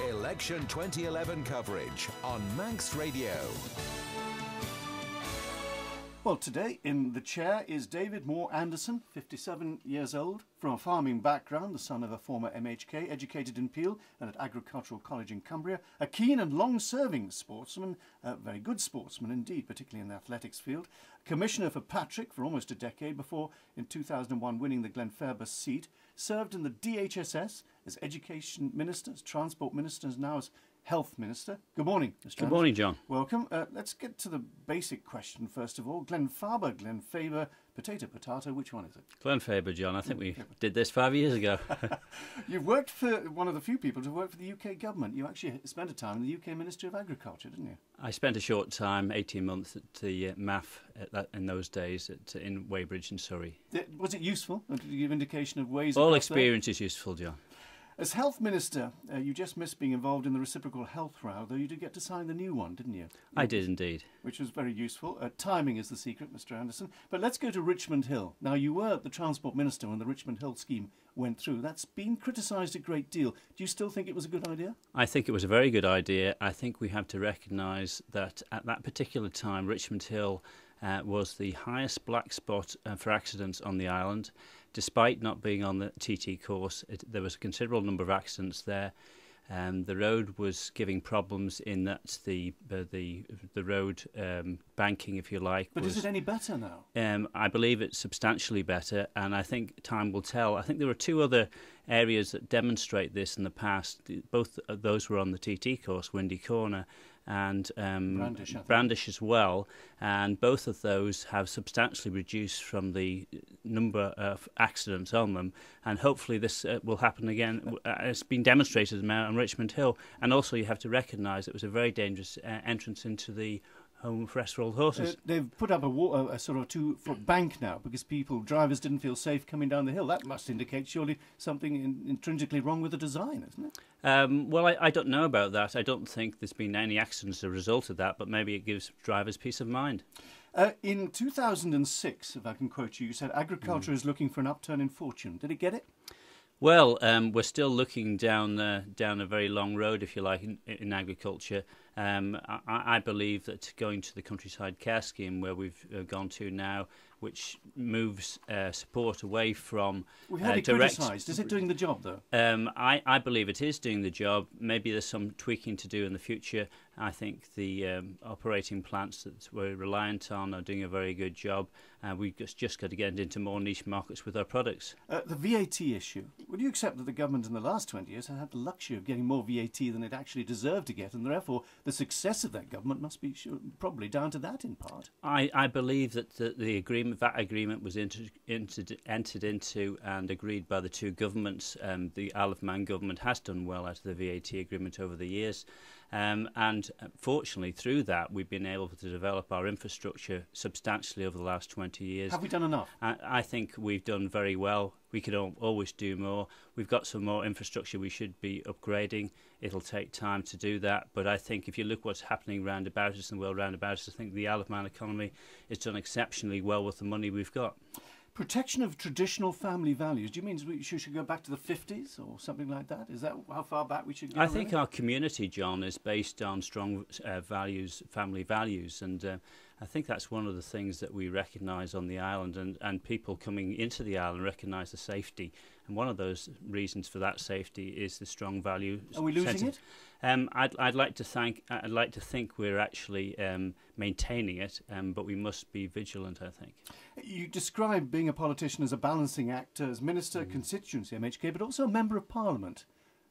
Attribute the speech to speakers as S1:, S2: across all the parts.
S1: Election 2011 coverage on Manx Radio.
S2: Well, today in the chair is David Moore Anderson, 57 years old, from a farming background, the son of a former MHK, educated in Peel and at Agricultural College in Cumbria, a keen and long-serving sportsman, a very good sportsman indeed, particularly in the athletics field, commissioner for Patrick for almost a decade before, in 2001, winning the Glenfaba seat, served in the DHSS as Education Minister, as Transport Minister, and now as Health Minister. Good morning, Mr.
S3: Good morning, John.
S2: Welcome. Let's get to the basic question first of all. Glenfaba, Glenfaba, potato, which one is it?
S3: Glenfaba, John. I think we did this 5 years ago.
S2: You've worked for one of the few people to work for the UK government. You actually spent a time in the UK Ministry of Agriculture, didn't you?
S3: I spent a short time, 18 months, at the MAF in those days in Weybridge in Surrey.
S2: Was it useful? Did you give indication of ways?
S3: All experience is useful, John.
S2: As Health Minister, you just missed being involved in the reciprocal health row, though you did get to sign the new one, didn't you?
S3: I did indeed.
S2: Which was very useful. Timing is the secret, Mr. Anderson. But let's go to Richmond Hill. Now, you were the Transport Minister when the Richmond Hill scheme went through. That's been criticised a great deal. Do you still think it was a good idea?
S3: I think it was a very good idea. I think we have to recognise that at that particular time, Richmond Hill was the highest black spot for accidents on the island. Despite not being on the TT course, there was a considerable number of accidents there. The road was giving problems in that the road banking, if you like.
S2: But is it any better now?
S3: I believe it's substantially better, and I think time will tell. I think there were two other areas that demonstrate this in the past. Both of those were on the TT course, Windy Corner and Brandish as well, and both of those have substantially reduced from the number of accidents on them, and hopefully this will happen again. It's been demonstrated on Richmond Hill, and also you have to recognise it was a very dangerous entrance into the home for rest-rolled horses.
S2: They've put up a sort of 2-foot bank now because drivers didn't feel safe coming down the hill. That must indicate surely something intrinsically wrong with the design, isn't it?
S3: Well, I don't know about that. I don't think there's been any accidents as a result of that, but maybe it gives drivers peace of mind.
S2: In 2006, if I can quote you, you said agriculture is looking for an upturn in fortune. Did it get it?
S3: Well, we're still looking down a very long road, if you like, in agriculture. I believe that going to the countryside care scheme, where we've gone to now, which moves support away from
S2: we had it criticised. Is it doing the job, though?
S3: I believe it is doing the job. Maybe there's some tweaking to do in the future. I think the operating plants that we're reliant on are doing a very good job. We've just got to get into more niche markets with our products. The
S2: VAT issue. Would you accept that the government in the last 20 years has had the luxury of getting more VAT than it actually deserved to get, and therefore the success of that government must be probably down to that in part?
S3: I believe that the VAT agreement was entered into and agreed by the two governments. The Isle of Man government has done well out of the VAT agreement over the years. And fortunately, through that, we've been able to develop our infrastructure substantially over the last 20 years.
S2: Have we done enough?
S3: I think we've done very well. We could always do more. We've got some more infrastructure we should be upgrading. It'll take time to do that. But I think if you look what's happening round about us and the world round about us, I think the Isle of Man economy has done exceptionally well with the money we've got.
S2: Protection of traditional family values. Do you mean we should go back to the 50s or something like that? Is that how far back we should go?
S3: I think our community, John, is based on strong values, family values, and I think that's one of the things that we recognise on the island, and people coming into the island recognise the safety. And one of those reasons for that safety is the strong value.
S2: Are we losing it?
S3: I'd like to think we're actually maintaining it, but we must be vigilant, I think.
S2: You describe being a politician as a balancing act, as minister, constituency, MHK, but also a member of Parliament.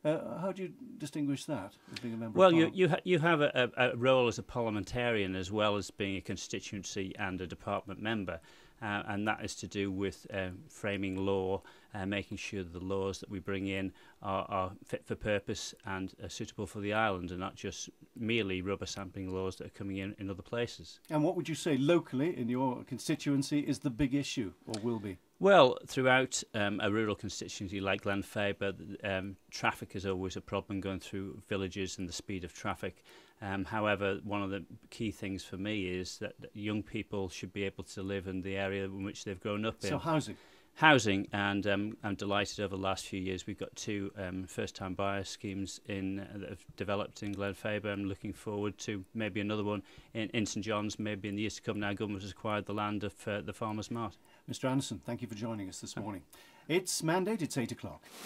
S2: How do you distinguish that as being a member of Parliament?
S3: Well, you have a role as a parliamentarian as well as being a constituency and a department member. And that is to do with framing law, making sure that the laws that we bring in are fit for purpose and suitable for the island, and not just merely rubber stamping laws that are coming in other places. And
S2: what would you say locally in your constituency is the big issue, or will be?
S3: Well, throughout a rural constituency like Glenfaba, traffic is always a problem going through villages and the speed of traffic. However, one of the key things for me is that young people should be able to live in the area in which they've grown up in.
S2: So housing?
S3: housing, and I'm delighted over the last few years we've got two first-time buyer schemes that have developed in Glenfaba. I'm looking forward to maybe another one in St John's, maybe in the years to come now government has acquired the land of the Farmers Mart.
S2: Mr. Anderson, thank you for joining us this morning. It's mandate, it's 8 o'clock.